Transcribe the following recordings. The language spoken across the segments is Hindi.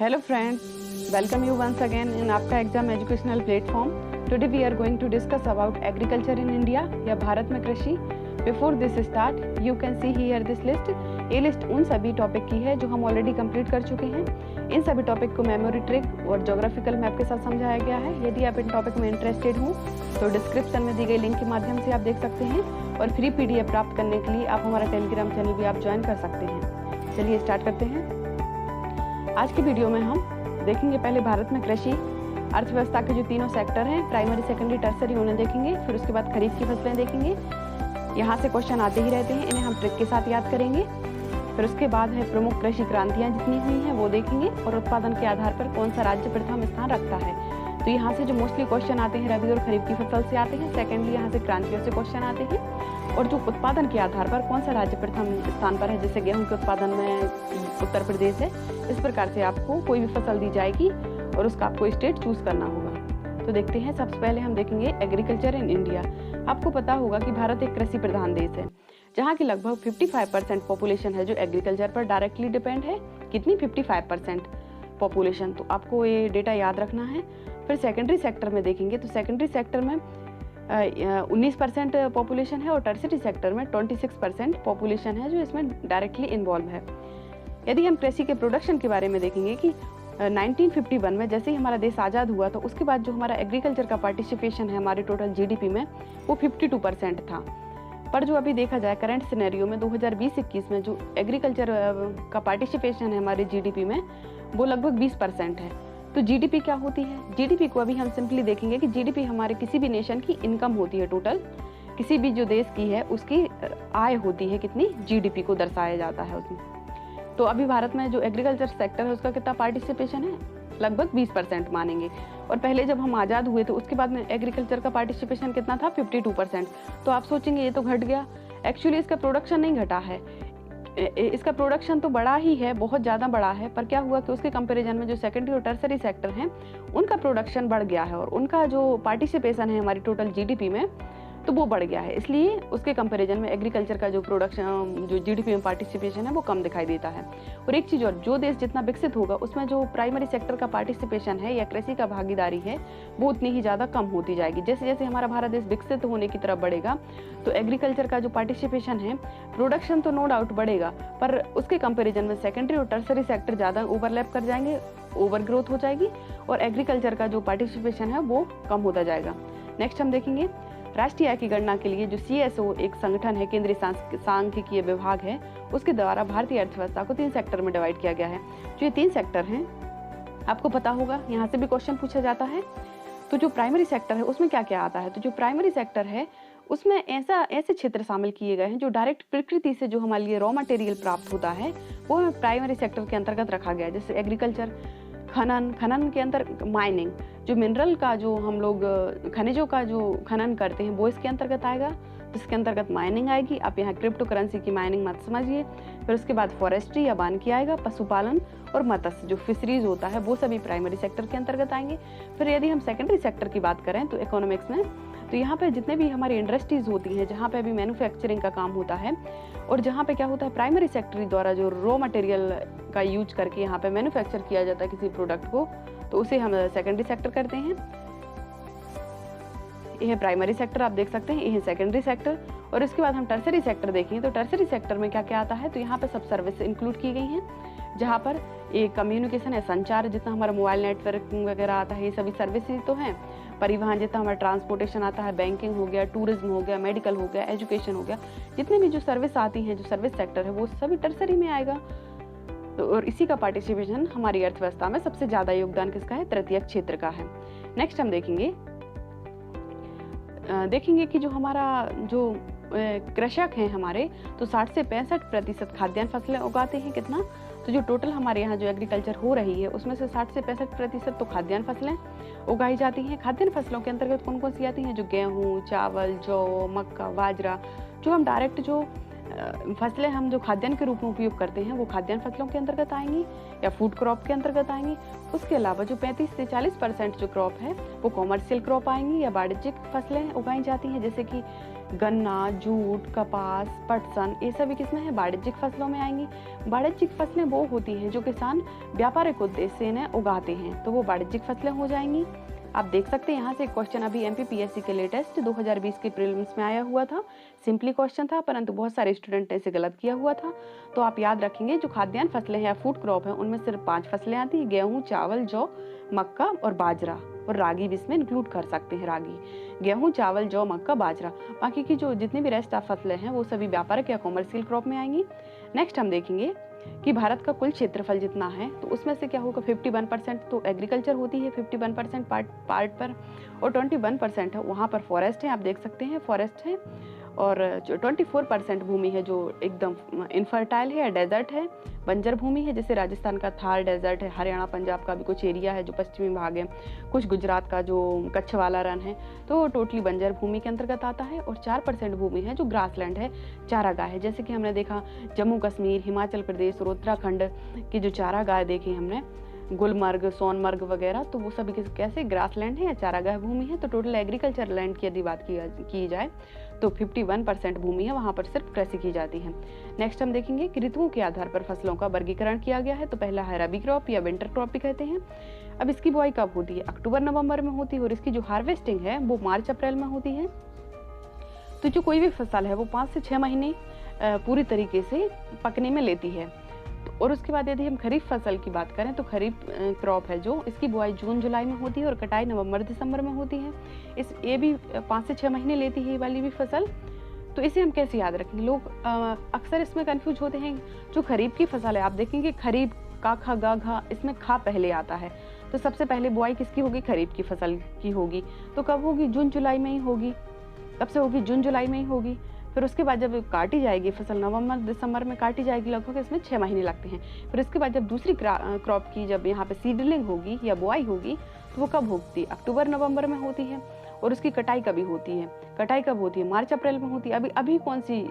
Hello friends, welcome you once again in आपका exam educational platform. Today we are going to discuss about agriculture in India या भारत में कृषि। Before this start you can see here this list. ये लिस्ट उन सभी टॉपिक की है जो हम ऑलरेडी कंप्लीट कर चुके हैं। इन सभी टॉपिक को मेमोरी ट्रिक और ज्योग्राफिकल मैप के साथ समझाया गया है। यदि आप इन टॉपिक में इंटरेस्टेड हो तो डिस्क्रिप्शन में दी गई लिंक के माध्यम से आप देख सकते हैं और फ्री PDF प्राप्त करने के लिए आप हमारा टेलीग्राम चैनल भी आप ज्वाइन कर सकते हैं। चलिए स्टार्ट करते हैं। आज की वीडियो में हम देखेंगे पहले भारत में कृषि अर्थव्यवस्था के जो तीनों सेक्टर हैं, प्राइमरी, सेकेंडरी, टर्सरी, उन्हें देखेंगे। फिर उसके बाद खरीफ की फसलें देखेंगे। यहाँ से क्वेश्चन आते ही रहते हैं, इन्हें हम ट्रिक के साथ याद करेंगे। फिर उसके बाद है प्रमुख कृषि क्रांतियाँ जितनी हुई हैं वो देखेंगे और उत्पादन के आधार पर कौन सा राज्य प्रथम स्थान रखता है। तो यहाँ से जो मोस्टली क्वेश्चन आते हैं रबी और खरीफ की फसल से आते हैं। सेकेंडली यहाँ से क्रांतियों से क्वेश्चन आते हैं और जो उत्पादन के आधार पर कौन सा राज्य प्रथम स्थान पर है, जैसे गेहूं के उत्पादन में उत्तर प्रदेश है। इस प्रकार से आपको कोई भी फसल दी जाएगी और उसका आपको स्टेट चूज करना होगा। तो देखते हैं, सबसे पहले हम देखेंगे एग्रीकल्चर इन इंडिया। आपको पता होगा कि भारत एक कृषि प्रधान देश है जहाँ की लगभग 55% पॉपुलेशन है जो एग्रीकल्चर पर डायरेक्टली डिपेंड है। कितनी? 55% पॉपुलेशन। तो आपको ये डेटा याद रखना है। फिर सेकेंडरी सेक्टर में देखेंगे तो सेकेंडरी सेक्टर में 19% पॉपुलेशन है और टर्सरी सेक्टर में 26% पॉपुलेशन है जो इसमें डायरेक्टली इन्वॉल्व है। यदि हम कृषि के प्रोडक्शन के बारे में देखेंगे कि 1951 में जैसे ही हमारा देश आज़ाद हुआ तो उसके बाद जो हमारा एग्रीकल्चर का पार्टिसिपेशन है हमारे टोटल GDP में वो 52% था। पर जो अभी देखा जाए करंट सिनेरियो में 2020-21 में जो एग्रीकल्चर का पार्टिसिपेशन है हमारे GDP में वो लगभग 20% है। तो GDP क्या होती है? GDP को अभी हम सिंपली देखेंगे कि GDP हमारे किसी भी नेशन की इनकम होती है। टोटल किसी भी जो देश की है उसकी आय होती है, कितनी? GDP को दर्शाया जाता है उसमें। तो अभी भारत में जो एग्रीकल्चर सेक्टर है उसका कितना पार्टिसिपेशन है? लगभग 20% मानेंगे। और पहले जब हम आज़ाद हुए तो उसके बाद में एग्रीकल्चर का पार्टिसिपेशन कितना था? 52%। तो आप सोचेंगे ये तो घट गया। एक्चुअली इसका प्रोडक्शन नहीं घटा है, इसका प्रोडक्शन तो बड़ा ही है, बहुत ज़्यादा बड़ा है। पर क्या हुआ कि उसके कंपैरिजन में जो सेकेंडरी और टर्सरी सेक्टर हैं उनका प्रोडक्शन बढ़ गया है और उनका जो पार्टिसिपेशन है हमारी टोटल GDP में तो वो बढ़ गया है। इसलिए उसके कंपैरिजन में एग्रीकल्चर का जो प्रोडक्शन जो GDP में पार्टिसिपेशन है वो कम दिखाई देता है। और एक चीज़ और, जो देश जितना विकसित होगा उसमें जो प्राइमरी सेक्टर का पार्टिसिपेशन है या कृषि का भागीदारी है वो उतनी ही ज़्यादा कम होती जाएगी। जैसे जैसे हमारा भारत देश विकसित होने की तरफ बढ़ेगा तो एग्रीकल्चर का जो पार्टिसिपेशन है, प्रोडक्शन तो नो डाउट बढ़ेगा पर उसके कंपेरिजन में सेकेंडरी और टर्सरी सेक्टर ज़्यादा ओवरलैप कर जाएंगे, ओवर ग्रोथ हो जाएगी और एग्रीकल्चर का जो पार्टिसिपेशन है वो कम होता जाएगा। नेक्स्ट हम देखेंगे राष्ट्रीय आय की गणना के लिए जो CSO एक संगठन है, केंद्रीय सांख्यिकीय विभाग है, उसके द्वारा भारतीय अर्थव्यवस्था को 3 सेक्टर में डिवाइड किया गया है। जो ये 3 सेक्टर हैं आपको पता होगा, यहाँ से भी क्वेश्चन पूछा जाता है। तो जो प्राइमरी सेक्टर है उसमें क्या क्या आता है? तो जो प्राइमरी सेक्टर है उसमें ऐसे क्षेत्र शामिल किए गए हैं जो डायरेक्ट प्रकृति से जो हमारे लिए रॉ मटेरियल प्राप्त होता है वो प्राइमरी सेक्टर के अंतर्गत रखा गया है। जैसे एग्रीकल्चर, खनन के अंदर माइनिंग, जो मिनरल का जो हम लोग खनिजों का जो खनन करते हैं वो इसके अंतर्गत आएगा। तो इसके अंतर्गत माइनिंग आएगी। आप यहाँ क्रिप्टो करेंसी की माइनिंग मत समझिए। फिर उसके बाद फॉरेस्ट्री या वानिकी आएगा, पशुपालन और मत्स्य जो फिशरीज होता है वो सभी प्राइमरी सेक्टर के अंतर्गत आएंगे। फिर यदि हम सेकेंडरी सेक्टर की बात करें तो इकोनॉमिक्स में तो यहाँ पे जितने भी हमारी इंडस्ट्रीज होती हैं जहाँ पे अभी मैन्युफैक्चरिंग का काम होता है और जहाँ पे क्या होता है प्राइमरी सेक्टर द्वारा जो रॉ मटेरियल का यूज करके यहाँ पे मैन्युफैक्चर किया जाता है किसी प्रोडक्ट को, तो उसे हम सेकेंडरी सेक्टर करते हैं। यह प्राइमरी सेक्टर आप देख सकते हैं, यह सेकेंडरी सेक्टर। और इसके बाद हम टर्सरी सेक्टर देखेंगे तो टर्सरी सेक्टर में क्या क्या आता है? तो यहाँ पे सब सर्विस इंक्लूड की गई हैं जहाँ पर ये कम्युनिकेशन है, संचार, जितना हमारा मोबाइल नेटवर्किंग वगैरह आता है ये सभी सर्विसेज तो हैं। परिवहन जितना हमारा ट्रांसपोर्टेशन आता है, बैंकिंग हो गया, टूरिज्म हो गया, मेडिकल हो गया, एजुकेशन हो गया, जितने भी जो सर्विस आती हैं, जो सर्विस सेक्टर है वो सभी टर्सरी में आएगा। और इसी का पार्टिसिपेशन हमारी अर्थव्यवस्था में सबसे ज़्यादा योगदान किसका है? तृतीयक क्षेत्र का है। नेक्स्ट हम देखेंगे कि जो हमारा जो कृषक हैं हमारे तो 60 से 65% खाद्यान्न फसलें उगाते हैं। कितना? तो जो टोटल हमारे यहाँ जो एग्रीकल्चर हो रही है उसमें से 60 से 65% तो खाद्यान्न फसलें उगाई जाती हैं। खाद्यान्न फसलों के अंतर्गत कौन कौन सी आती हैं? जो गेहूँ, चावल, जौ, मक्का, बाजरा, जो हम डायरेक्ट जो फसलें हम जो खाद्यान्न के रूप में उपयोग करते हैं वो खाद्यान्न फसलों के अंतर्गत आएंगी या फूड क्रॉप के अंतर्गत आएंगी। उसके अलावा जो 35 से 40% जो क्रॉप है वो कॉमर्शियल क्रॉप आएंगी या वाणिज्यिक फसलें उगाई जाती हैं, जैसे कि गन्ना, जूट, कपास, पटसन, ये सभी किसमें है? वाणिज्यिक फसलों में आएंगी। वाणिज्यिक फसलें वो होती हैं जो किसान व्यापारिक उद्देश्य से इन्हें उगाते हैं, तो वो वाणिज्यिक फसलें हो जाएंगी। आप देख सकते हैं यहाँ से एक क्वेश्चन अभी एमपीपीएससी के लेटेस्ट 2020 के प्रीलिम्स में आया हुआ था। सिंपली क्वेश्चन था, परंतु बहुत सारे स्टूडेंट ने इसे गलत किया हुआ था। तो आप याद रखेंगे जो खाद्यान्न फसलें हैं या फूड क्रॉप है, उनमें सिर्फ 5 फसलें आती हैं, गेहूँ, चावल, जौ, मक्का और बाजरा, और रागी भी इसमें इंक्लूड कर सकते हैं। रागी, गेहूं, चावल, जौ, मक्का, बाजरा। बाकी की जो जितनी भी रेस्ट ऑफ फसलें हैं वो सभी व्यापारिक या कॉमर्शियल क्रॉप में आएंगी। नेक्स्ट हम देखेंगे कि भारत का कुल क्षेत्रफल जितना है तो उसमें से क्या होगा, 51% तो एग्रीकल्चर होती है 51% पार्ट पर, और 21% है वहाँ पर फॉरेस्ट है। आप देख सकते हैं फॉरेस्ट है, और जो 24% भूमि है जो एकदम इनफर्टाइल है या डेजर्ट है, बंजर भूमि है, जैसे राजस्थान का थार डेजर्ट है, हरियाणा पंजाब का भी कुछ एरिया है जो पश्चिमी भाग है, कुछ गुजरात का जो कच्छ वाला रन है, तो टोटली बंजर भूमि के अंतर्गत आता है। और 4% भूमि है जो ग्रासलैंड है, चारागाह है, जैसे कि हमने देखा जम्मू कश्मीर, हिमाचल प्रदेश और उत्तराखंड की जो चारागाह देखी हमने, गुलमर्ग, सोनमर्ग वगैरह, तो वो सभी कैसे ग्रासलैंड है या चारागाह भूमि है। तो टोटल एग्रीकल्चर लैंड की यदि बात की जाए तो 51% भूमि है, वहाँ पर सिर्फ कृषि की जाती है। नेक्स्ट हम देखेंगे कि ऋतुओं के आधार पर फसलों का वर्गीकरण किया गया है। तो पहला है रबी क्रॉप या विंटर क्रॉप भी कहते हैं। अब इसकी बुआई कब होती है? अक्टूबर नवंबर में होती है, और इसकी जो हार्वेस्टिंग है वो मार्च अप्रैल में होती है। तो जो कोई भी फसल है वो 5 से 6 महीने पूरी तरीके से पकने में लेती है। और उसके बाद यदि हम खरीफ फसल की बात करें तो खरीफ क्रॉप है जो, इसकी बुआई जून जुलाई में होती है और कटाई नवंबर दिसंबर में होती है। ये भी 5 से 6 महीने लेती है ये वाली भी फसल। तो इसे हम कैसे याद रखेंगे? लोग अक्सर इसमें कंफ्यूज होते हैं। जो खरीफ की फसल है आप देखेंगे खरीफ का खा गा घा, इसमें खा पहले आता है। तो सबसे पहले बुआई किसकी होगी? खरीफ की फसल की होगी। तो कब होगी? जून जुलाई में ही होगी। कब से होगी? जून जुलाई में ही होगी। फिर उसके बाद जब काटी जाएगी फसल नवंबर दिसंबर में काटी जाएगी, लगभग इसमें 6 महीने लगते हैं। फिर उसके बाद जब दूसरी क्रॉप की जब यहाँ पे सीडलिंग होगी या बुआई होगी तो वो कब होती है? अक्टूबर नवंबर में होती है। और उसकी कटाई कभी होती है? कटाई कब होती है? मार्च अप्रैल में होती है। अभी कौन सी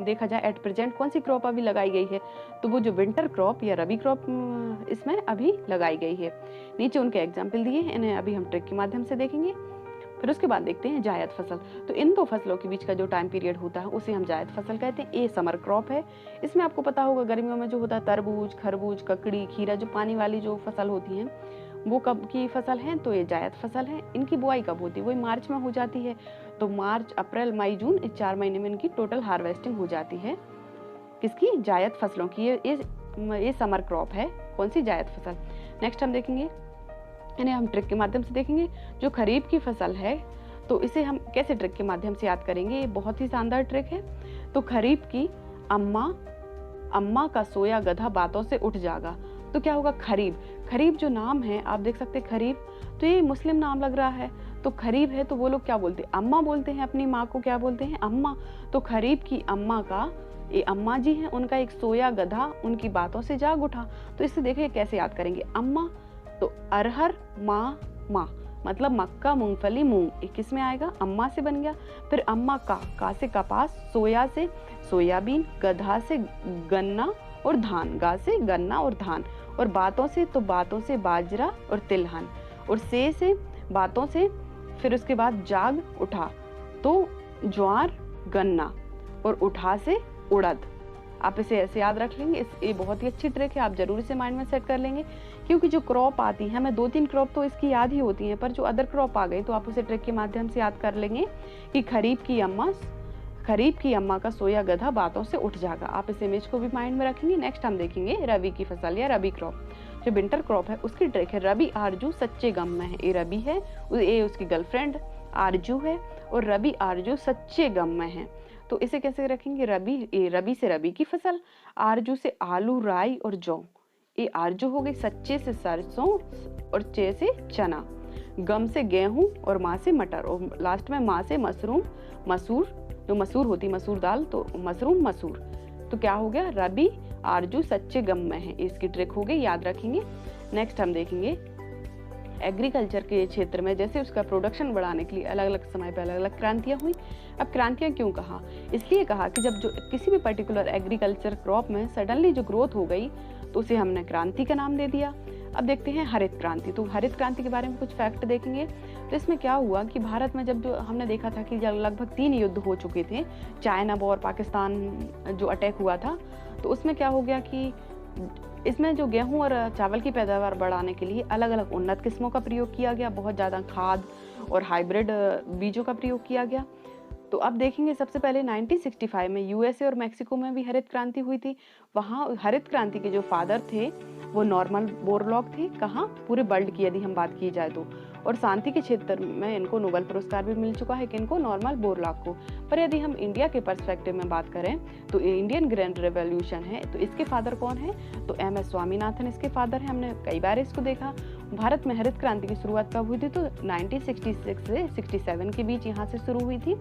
देखा जाए एट प्रेजेंट कौन सी क्रॉप अभी लगाई गई है? तो वो जो विंटर क्रॉप या रबी क्रॉप इसमें अभी लगाई गई है। नीचे उनके एग्जाम्पल दिए हैं, इन्हें अभी हम ट्रिक के माध्यम से देखेंगे। फिर उसके बाद देखते हैं जायद फसल। तो इन दो फसलों के बीच का जो टाइम पीरियड होता है उसे हम जायद फसल कहते हैं। ये समर क्रॉप है। इसमें आपको पता होगा गर्मियों में जो होता है तरबूज, खरबूज, ककड़ी, खीरा, जो पानी वाली जो फसल होती है वो कब की फसल है? तो ये जायद फसल है। इनकी बुआई कब होती है? वही मार्च में हो जाती है। तो मार्च, अप्रैल, मई, जून, इस 4 महीने में इनकी टोटल हार्वेस्टिंग हो जाती है। किसकी? जायद फसलों की। ये समर क्रॉप है। कौन सी? जायद फसल। नेक्स्ट हम देखेंगे, इन्हें हम ट्रिक के माध्यम से देखेंगे। जो खरीफ की फसल है तो इसे हम कैसे ट्रिक के माध्यम से याद करेंगे? ये बहुत ही शानदार ट्रिक है। तो खरीफ की अम्मा का सोया गधा बातों से उठ जागा। तो क्या होगा? खरीफ जो नाम है आप देख सकते हैं खरीफ, तो ये मुस्लिम नाम लग रहा है। तो खरीफ है तो वो लोग क्या बोलते हैं? अम्मा बोलते हैं। अपनी माँ को क्या बोलते हैं? अम्मा। तो खरीफ की अम्मा का, ये अम्मा जी हैं, उनका एक सोया गधा उनकी बातों से जाग उठा। तो इससे देखिए कैसे याद करेंगे। अम्मा तो अरहर, माँ मतलब मक्का, मूंगफली, मूंग, ये किस में आएगा? अम्मा से बन गया। फिर अम्मा का से कपास, सोया से सोयाबीन, गधा से गन्ना और धान, गा से गन्ना और धान, और बातों से बाजरा और तिलहन, और से बातों से, फिर उसके बाद जाग उठा तो ज्वार, गन्ना, और उठा से उड़द। आप इसे ऐसे याद रख लेंगे। ये बहुत ही अच्छी ट्रिक है, आप जरूर इसे माइंड में सेट कर लेंगे। क्योंकि जो क्रॉप आती है हमें 2-3 क्रॉप तो इसकी याद ही होती हैं, पर जो अदर क्रॉप आ गई तो आप उसे ट्रिक के माध्यम से याद कर लेंगे कि खरीफ की अम्मा का सोया गधा बातों से उठ जागा। आप इस इमेज को भी माइंड में रखेंगे। नेक्स्ट हम देखेंगे रबी की फसल या रबी क्रॉप। जो विंटर क्रॉप है उसकी ट्रिक है रबी आरजू सच्चे गम में है। ये रबी है, ये उसकी गर्लफ्रेंड आरजू है, और रबी आरजू सच्चे गम में है। तो इसे कैसे रखेंगे? रबी से रबी की फसल, आरजू से आलू, राई और जौ। ये आरजू हो गई, सच्चे से सरसों और चे से चना, गम से गेहूं और माँ से मटर, और लास्ट में माँ से मसूर, जो मसूर होती मसूर दाल, तो मसूर। तो क्या हो गया? रबी आरजू सच्चे गम में है। इसकी ट्रिक हो गई, याद रखेंगे। नेक्स्ट हम देखेंगे एग्रीकल्चर के क्षेत्र में जैसे उसका प्रोडक्शन बढ़ाने के लिए अलग अलग समय पर अलग अलग क्रांतियां हुई। अब क्रांतियां क्यों कहा? इसलिए कहा कि जब जो किसी भी पर्टिकुलर एग्रीकल्चर क्रॉप में सडनली जो ग्रोथ हो गई तो उसे हमने क्रांति का नाम दे दिया। अब देखते हैं हरित क्रांति। तो हरित क्रांति के बारे में कुछ फैक्ट देखेंगे। तो इसमें क्या हुआ कि भारत में जब हमने देखा था कि जब लगभग 3 युद्ध हो चुके थे, चाइना और पाकिस्तान जो अटैक हुआ था, तो उसमें क्या हो गया कि इसमें जो गेहूं और चावल की पैदावार बढ़ाने के लिए अलग अलग उन्नत किस्मों का प्रयोग किया गया, बहुत ज़्यादा खाद और हाइब्रिड बीजों का प्रयोग किया गया। तो अब देखेंगे सबसे पहले 1965 में यूएसए और मेक्सिको में भी हरित क्रांति हुई थी। वहाँ हरित क्रांति के जो फादर थे वो नॉर्मन बोरलॉग थे। कहाँ? पूरे वर्ल्ड की यदि हम बात की जाए तो। और शांति के क्षेत्र में इनको नोबेल पुरस्कार भी मिल चुका है, किनको? नॉर्मन बोरलॉग को। पर यदि हम इंडिया के पर्सपेक्टिव में बात करें तो इंडियन ग्रीन रेवोल्यूशन है, तो इसके फादर कौन है? तो एम.एस. स्वामीनाथन इसके फादर हैं। हमने कई बार इसको देखा। भारत में हरित क्रांति की शुरुआत कब हुई थी? तो 1966 से 67 के बीच यहाँ से शुरू हुई थी।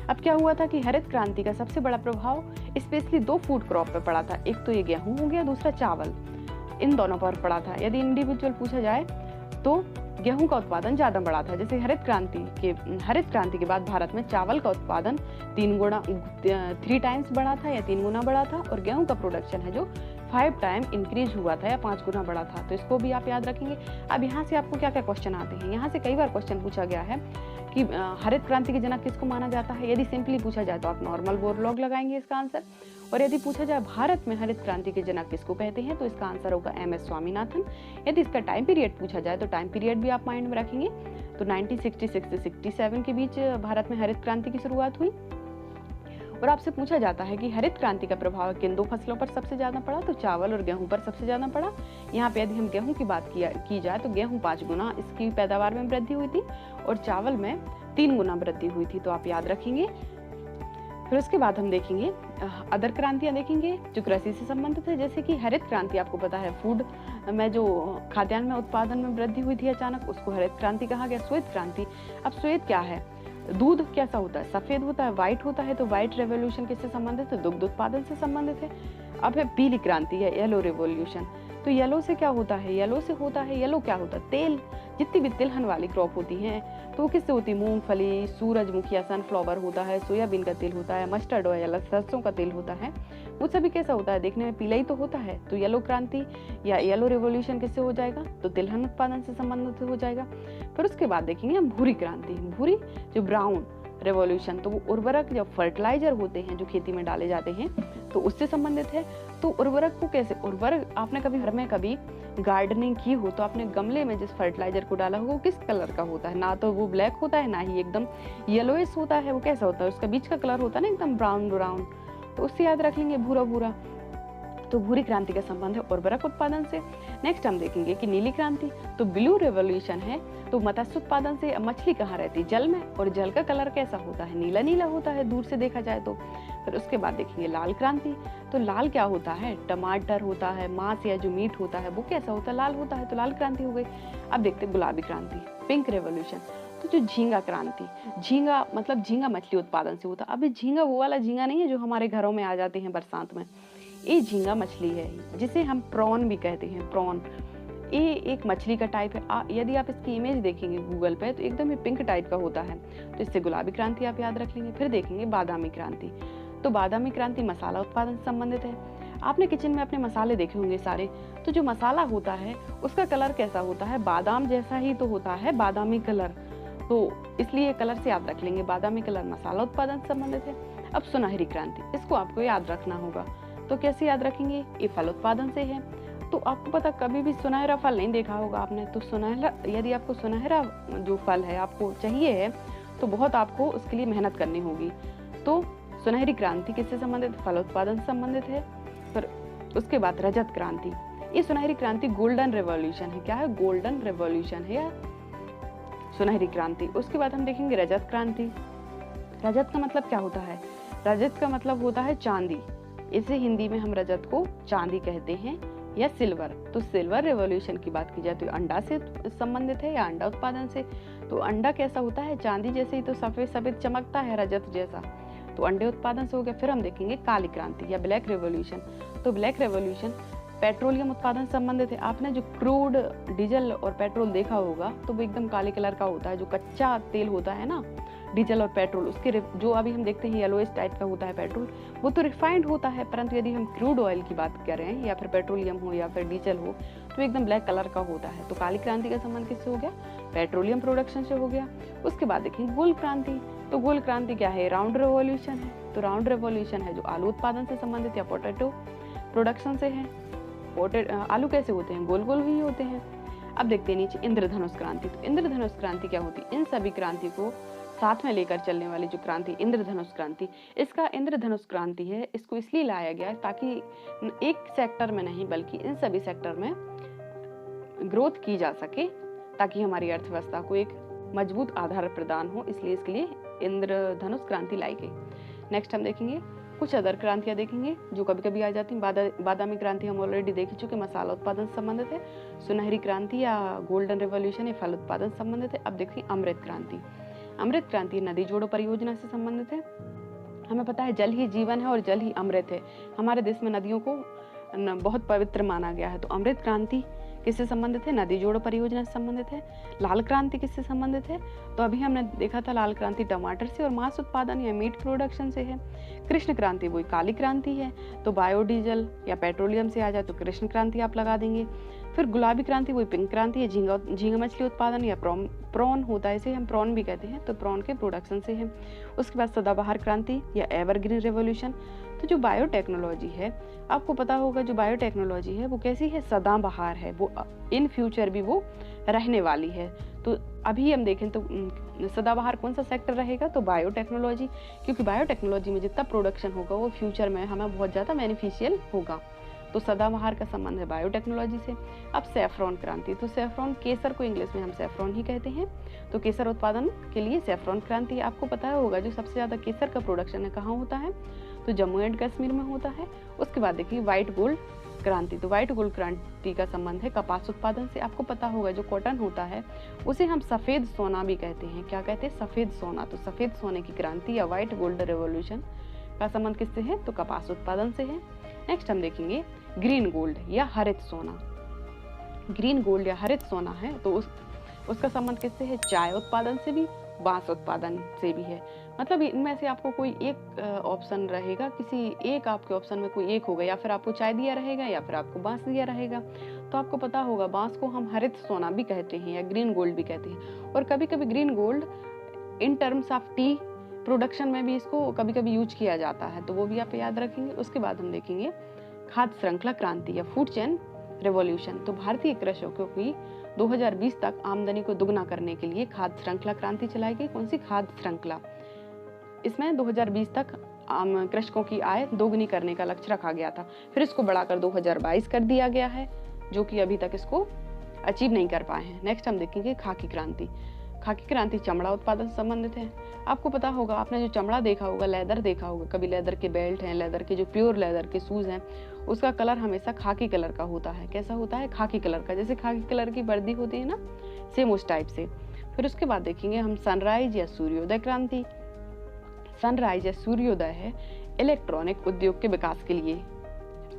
अब क्या हुआ था कि हरित क्रांति का सबसे बड़ा प्रभाव स्पेशली 2 फूड क्रॉप पे पड़ा था। एक तो ये गेहूं हो गया, दूसरा चावल। इन दोनों पर पड़ा था। यदि इंडिविजुअल पूछा जाए तो गेहूं का उत्पादन ज़्यादा बढ़ा था। जैसे हरित क्रांति के बाद भारत में चावल का उत्पादन 3 टाइम्स बढ़ा था या 3 गुना बढ़ा था, और गेहूं का प्रोडक्शन है जो 5 टाइम इंक्रीज हुआ था या 5 गुना बढ़ा था। तो इसको भी आप याद रखेंगे। अब यहाँ से आपको क्या क्या क्वेश्चन आते हैं? यहाँ से कई बार क्वेश्चन पूछा गया है कि हरित क्रांति के जनक किसको माना जाता है। यदि सिंपली पूछा जाए तो आप नॉर्मल बोरलॉग लगाएंगे इसका आंसर, और यदि पूछा जाए भारत में हरित क्रांति के जनक किसको कहते हैं तो इसका आंसर होगा एम.एस. स्वामीनाथन। यदि इसका टाइम पीरियड पूछा जाए तो टाइम पीरियड भी आप माइंड में रखेंगे। तो 1966 से 67 के बीच भारत में हरित क्रांति की शुरुआत हुई। और आपसे पूछा जाता है कि हरित क्रांति का प्रभाव किन 2 फसलों पर सबसे ज्यादा पड़ा? तो चावल और गेहूं पर सबसे ज्यादा पड़ा। यहाँ पे यदि हम गेहूं की बात की जाए तो गेहूं 5 गुना इसकी पैदावार में वृद्धि हुई थी और चावल में 3 गुना वृद्धि हुई थी। तो आप याद रखेंगे। फिर उसके बाद हम देखेंगे अदर क्रांतियां देखेंगे जो कृषि से संबंधित है। जैसे कि हरित क्रांति आपको पता है फूड में जो खाद्यान्न में उत्पादन में वृद्धि हुई थी अचानक, उसको हरित क्रांति कहा गया। श्वेत क्रांति। अब श्वेत क्या है? दूध कैसा होता है? सफेद होता है, व्हाइट होता है। तो व्हाइट रेवोल्यूशन किससे संबंधित है? दुग्ध उत्पादन से संबंधित है। अब है पीली क्रांति या येलो रेवोल्यूशन। तो येलो से क्या होता है? येलो क्या होता है? तेल। जितनी भी तिलहन वाली क्रॉप होती हैं तो वो किससे होती है? मूंगफली, सूरजमुखी या सनफ्लावर होता है, सोयाबीन का तेल होता है, मस्टर्ड ऑयल, सरसों का तेल होता है। वो सभी कैसा होता है? देखने में पीला ही तो होता है। तो येलो क्रांति या येलो रेवोल्यूशन किससे हो जाएगा? तो तिलहन उत्पादन से संबंधित हो जाएगा। फिर उसके बाद देखेंगे हम भूरी क्रांति। भूरी जो ब्राउन रेवोल्यूशन, तो वो उर्वरक जो फर्टिलाइजर होते हैं जो खेती में डाले जाते हैं तो उससे संबंधित है। तो उर्वरक को कैसे? उर्वरक आपने कभी घर में कभी गार्डनिंग की हो तो आपने गमले में जिस फर्टिलाइजर को डाला होगा वो किस कलर का होता है? ना तो वो ब्लैक होता है, ना ही एकदम येलोइश होता है। वो कैसा होता है? उसका बीच का कलर होता है ना एकदम ब्राउन ब्राउन। तो उससे याद रख लेंगे भूरा भूरा। तो भूरी क्रांति का संबंध है उर्वरक उत्पादन से। नेक्स्ट हम देखेंगे कि नीली क्रांति। तो ब्लू रेवोल्यूशन है। तो मत्स्य उत्पादन से। मछली कहाँ रहती है? जल में, और जल का कलर कैसा होता है? नीला नीला होता है दूर से देखा जाए तो। फिर उसके बाद देखेंगे लाल क्रांति। तो लाल क्या होता है? टमाटर होता है, मांस या जो मीट होता है वो कैसा होता है? लाल होता है। तो लाल क्रांति हो गई। अब देखते हैं गुलाबी क्रांति, पिंक रेवोल्यूशन। तो जो झींगा क्रांति, झींगा मतलब झींगा मछली उत्पादन से होता है। अब झींगा वो वाला झींगा नहीं है जो हमारे घरों में आ जाते हैं बरसात में। ये झींगा मछली है जिसे हम प्रॉन भी कहते हैं। प्रॉन ये एक मछली का टाइप है। यदि आप इसकी इमेज देखेंगे गूगल पे तो एकदम ही पिंक टाइप का होता है। तो इससे गुलाबी क्रांति आप याद रख लेंगे। फिर देखेंगे बादामी क्रांति। तो बादामी क्रांति मसाला उत्पादन से संबंधित है। आपने किचन में अपने मसाले देखे होंगे सारे। तो जो मसाला होता है उसका कलर कैसा होता है? बादाम जैसा ही तो होता है, बादामी कलर। तो इसलिए कलर से याद रख लेंगे। बादामी कलर मसाला उत्पादन से संबंधित है। अब सुनहरी क्रांति, इसको आपको याद रखना होगा। तो कैसे याद रखेंगे? ये फल उत्पादन से है। तो आपको पता कभी भी सुनहरा फल नहीं देखा होगा आपने। तो सुनहरा, यदि आपको सुनहरा जो फल है आपको चाहिए है तो बहुत आपको उसके लिए मेहनत करनी होगी। तो सुनहरी क्रांति किससे संबंधित? फल उत्पादन से संबंधित है। फिर उसके बाद रजत क्रांति। ये सुनहरी क्रांति गोल्डन रेवोल्यूशन है। क्या है? गोल्डन रेवोल्यूशन है या सुनहरी क्रांति। उसके बाद हम देखेंगे रजत क्रांति। रजत का मतलब क्या होता है? रजत का मतलब होता है चांदी। इसे हिंदी में हम रजत को चांदी कहते हैं या सिल्वर। तो सिल्वर रेवोल्यूशन की बात की जाए तो अंडा से संबंधित है या अंडा उत्पादन से। तो अंडा कैसा होता है? चांदी जैसे ही तो सफेद सफेद चमकता है रजत जैसा। तो अंडे उत्पादन से हो गया। फिर हम देखेंगे काली क्रांति या ब्लैक रेवोल्यूशन। तो ब्लैक रेवोल्यूशन पेट्रोलियम उत्पादन से संबंधित है। आपने जो क्रूड डीजल और पेट्रोल देखा होगा तो वो एकदम काले कलर का होता है। जो कच्चा तेल होता है ना डीजल और पेट्रोल, उसके जो अभी हम देखते हैं येलोइश टाइप का होता है पेट्रोल, वो तो रिफाइंड होता है। परंतु यदि हम क्रूड ऑयल की बात करें या फिर पेट्रोलियम हो या फिर डीजल हो तो एकदम ब्लैक कलर का होता है। तो काली क्रांति का संबंध किससे हो गया? पेट्रोलियम प्रोडक्शन से हो गया। उसके बाद देखेंगे गोल क्रांति। तो गोल क्रांति क्या है? राउंड रेवोल्यूशन है। तो राउंड रेवोल्यूशन है जो आलू उत्पादन से संबंधित या पोटैटो प्रोडक्शन से है। आलू कैसे होते हैं? गोल गोल ही होते हैं। अब देखते हैं नीचे इंद्रधनुष क्रांति। तो इंद्रधनुष क्रांति क्या होती है? इन सभी क्रांति को साथ में लेकर चलने वाली जो क्रांति इंद्रधनुष क्रांति, इसका इंद्रधनुष क्रांति है, इसको इसलिए लाया गया ताकि एक सेक्टर में नहीं बल्कि इन सभी सेक्टर में ग्रोथ की जा सके, ताकि हमारी अर्थव्यवस्था को एक मजबूत आधार प्रदान हो, इसलिए इसके लिए इंद्रधनुष क्रांति लाई गई। नेक्स्ट हम देखेंगे कुछ अदर क्रांतियां देखेंगे जो कभी कभी आ जाती हैं। बादामी क्रांति हम ऑलरेडी देख चुके, मसाला उत्पादन से संबंधित है। सुनहरी क्रांति या गोल्डन रेवोल्यूशन ये फल उत्पादन से संबंधित है। अब देखिए अमृत क्रांति। अमृत क्रांति नदी जोड़ो परियोजना से संबंधित है। हमें पता है जल ही जीवन है और जल ही अमृत है। हमारे देश में नदियों को बहुत पवित्र माना गया है। तो अमृत क्रांति किससे संबंधित है? नदी जोड़ो परियोजना से संबंधित है। लाल क्रांति किससे संबंधित है? तो अभी हमने देखा था लाल क्रांति टमाटर से और मांस उत्पादन या मीट प्रोडक्शन से है। कृष्ण क्रांति वही काली क्रांति है। तो बायोडीजल या पेट्रोलियम से आ जाए तो कृष्ण क्रांति आप लगा देंगे। फिर गुलाबी क्रांति वही पिंक क्रांति है, झींगा मछली उत्पादन या प्रॉन होता है, इसे हम प्रॉन भी कहते हैं, तो प्रॉन के प्रोडक्शन से है। उसके बाद सदाबहार क्रांति या एवरग्रीन रेवोल्यूशन। तो जो बायोटेक्नोलॉजी है, आपको पता होगा जो बायोटेक्नोलॉजी है वो कैसी है? सदाबहार है, वो इन फ्यूचर भी वो रहने वाली है। तो अभी हम देखें तो सदाबहार कौन सा सेक्टर रहेगा? तो बायोटेक्नोलॉजी, क्योंकि बायोटेक्नोलॉजी में जितना प्रोडक्शन होगा वो फ्यूचर में हमें बहुत ज़्यादा बेनिफिशियल होगा। तो सदाबहार का संबंध है बायोटेक्नोलॉजी से। अब सैफरॉन क्रांति। तो सैफरॉन, केसर को इंग्लिश में हम सैफरॉन ही कहते हैं, तो केसर उत्पादन के लिए सैफरॉन क्रांति। आपको पता होगा जो सबसे ज़्यादा केसर का प्रोडक्शन है कहाँ होता है? तो जम्मू एंड कश्मीर में होता है। उसके बाद देखिए व्हाइट गोल्ड क्रांति। तो व्हाइट गोल्ड क्रांति का संबंध है कपास उत्पादन से। आपको पता होगा जो कॉटन होता है उसे हम सफ़ेद सोना भी कहते हैं। क्या कहते हैं? सफ़ेद सोना। तो सफ़ेद सोने की क्रांति या व्हाइट गोल्ड रेवोल्यूशन का संबंध किससे है? तो कपास उत्पादन से है। नेक्स्ट हम देखेंगे ग्रीन गोल्ड या हरित सोना। ग्रीन गोल्ड या हरित सोना है तो उसका संबंध किससे है? चाय उत्पादन से भी, बांस उत्पादन से भी है। मतलब इनमें से आपको कोई एक ऑप्शन रहेगा, किसी एक आपके ऑप्शन में कोई एक होगा, या फिर आपको चाय दिया रहेगा या फिर आपको बांस दिया रहेगा। तो आपको पता होगा बांस को हम हरित सोना भी कहते हैं या ग्रीन गोल्ड भी कहते हैं। और कभी कभी green gold in terms of T production में भी इसको कभी कभी यूज किया जाता है, तो वो भी आप याद रखेंगे। उसके बाद हम देखेंगे खाद्य श्रृंखला क्रांति या फूड चेन रेवोल्यूशन। तो भारतीय कृषकों की 2020 तक आमदनी को दुगना करने के लिए खाद्य श्रृंखला क्रांति चलाई गई। कौन सी खाद्य श्रृंखला? इसमें 2020 तक कृषकों की आय दोगुनी करने का लक्ष्य रखा गया था। फिर इसको बढ़ाकर 2022 कर दिया गया है, जो कि अभी तक इसको अचीव नहीं कर पाए हैं। नेक्स्ट हम देखेंगे खाकी क्रांति। खाकी क्रांति चमड़ा उत्पादन से संबंधित है। आपको पता होगा, आपने जो चमड़ा देखा होगा, लेदर देखा होगा, कभी लेदर के बेल्ट हैं, लेदर के जो प्योर लेदर के शूज हैं, उसका कलर हमेशा खाकी कलर का होता है। कैसा होता है? खाकी कलर का। जैसे खाकी कलर की वर्दी होती है ना, सेम उस टाइप से। फिर उसके बाद देखेंगे हम सनराइज या सूर्योदय क्रांति। सनराइज या सूर्योदय है इलेक्ट्रॉनिक उद्योग के विकास के लिए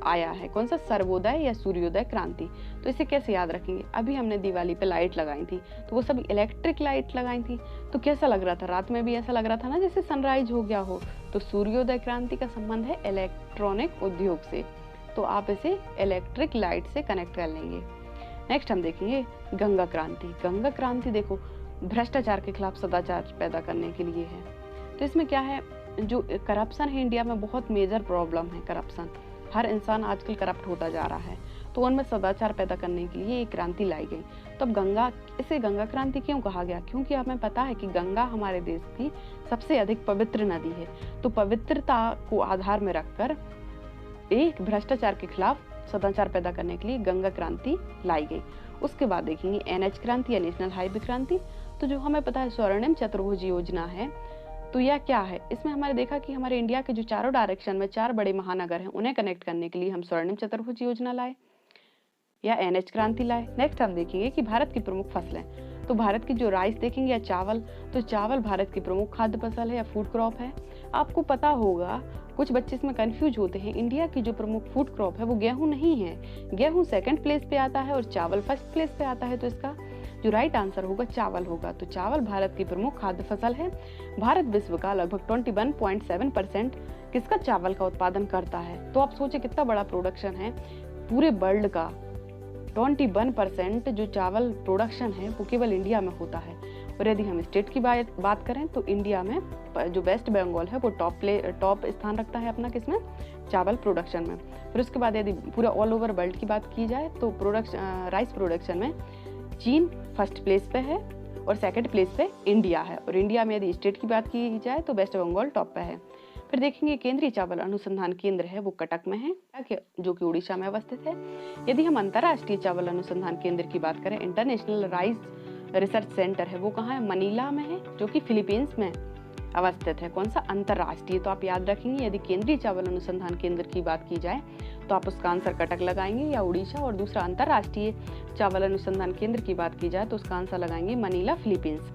आया है। कौन सा? सर्वोदय या सूर्योदय क्रांति। तो इसे कैसे याद रखेंगे? अभी हमने दिवाली पे लाइट लगाई थी, तो वो सब इलेक्ट्रिक लाइट लगाई थी, तो कैसा लग रहा था? रात में भी ऐसा लग रहा था ना जैसे सनराइज हो गया हो। तो सूर्योदय क्रांति का संबंध है इलेक्ट्रॉनिक उद्योग से, तो आप इसे इलेक्ट्रिक लाइट से कनेक्ट कर लेंगे। नेक्स्ट हम देखेंगे गंगा क्रांति। गंगा क्रांति देखो भ्रष्टाचार के खिलाफ सदाचार पैदा करने के लिए है। तो इसमें क्या है? जो करप्शन है इंडिया में बहुत मेजर प्रॉब्लम है करप्शन। हर इंसान आजकल करप्ट होता जा रहा है, तो उनमें सदाचार पैदा करने के लिए एक क्रांति लाई गई। तो अब इसे गंगा क्रांति क्यों कहा गया? क्योंकि हमें पता है कि गंगा हमारे देश की सबसे अधिक पवित्र नदी है। तो पवित्रता को आधार में रखकर एक भ्रष्टाचार के खिलाफ सदाचार पैदा करने के लिए गंगा क्रांति लाई गई। उसके बाद देखेंगे NH क्रांति या नेशनल हाईवे क्रांति। तो जो हमें पता है स्वर्णिम चतुर्भुज योजना है, तो यह क्या है? इसमें हमारे देखा कि हमारे इंडिया के जो चारों डायरेक्शन में 4 बड़े महानगर हैं, उन्हें कनेक्ट करने के लिए हम स्वर्णिम चतुर्भुज योजना लाए या NH क्रांति लाए। नेक्स्ट हम देखेंगे कि भारत की प्रमुख फसलें। तो भारत की जो राइस देखेंगे या चावल, तो चावल भारत की प्रमुख खाद्य फसल है या फूड क्रॉप है। आपको पता होगा कुछ बच्चे इसमें कंफ्यूज होते हैं, इंडिया की जो प्रमुख फूड क्रॉप है वो गेहूं नहीं है। गेहूं सेकंड प्लेस पे आता है और चावल फर्स्ट प्लेस पे आता है। तो इसका जो राइट आंसर होगा चावल होगा। तो चावल भारत की प्रमुख खाद्य फसल है। भारत विश्व का लगभग 21.7% किसका? चावल का उत्पादन करता है। तो आप सोचिए कितना बड़ा प्रोडक्शन है पूरे वर्ल्ड का। 21% जो चावल प्रोडक्शन है वो केवल इंडिया में होता है। और यदि हम स्टेट की बात करें तो इंडिया में जो वेस्ट बंगाल है वो टॉप स्थान रखता है अपना किसमें, चावल प्रोडक्शन में। फिर उसके बाद यदि पूरा ऑल ओवर वर्ल्ड की बात की जाए तो राइस प्रोडक्शन में चीन फर्स्ट प्लेस पे है और सेकंड प्लेस पे इंडिया है। और इंडिया में यदि स्टेट की बात की जाए तो वेस्ट बंगाल टॉप पे है। फिर देखेंगे केंद्रीय चावल अनुसंधान केंद्र है वो कटक में है, जो कि उड़ीसा में अवस्थित है। यदि हम अंतर्राष्ट्रीय चावल अनुसंधान केंद्र की बात करें, इंटरनेशनल राइस रिसर्च सेंटर है वो कहाँ है, मनीला में है, जो कि फिलीपींस में अवस्थित है। कौन सा, अंतर्राष्ट्रीय। तो आप याद रखेंगे यदि केंद्रीय चावल अनुसंधान केंद्र की बात की जाए तो आप उसका आंसर कटक लगाएंगे या उड़ीसा, और दूसरा अंतर्राष्ट्रीय चावल अनुसंधान केंद्र की बात की जाए तो उसका आंसर लगाएंगे मनीला, फिलीपींस।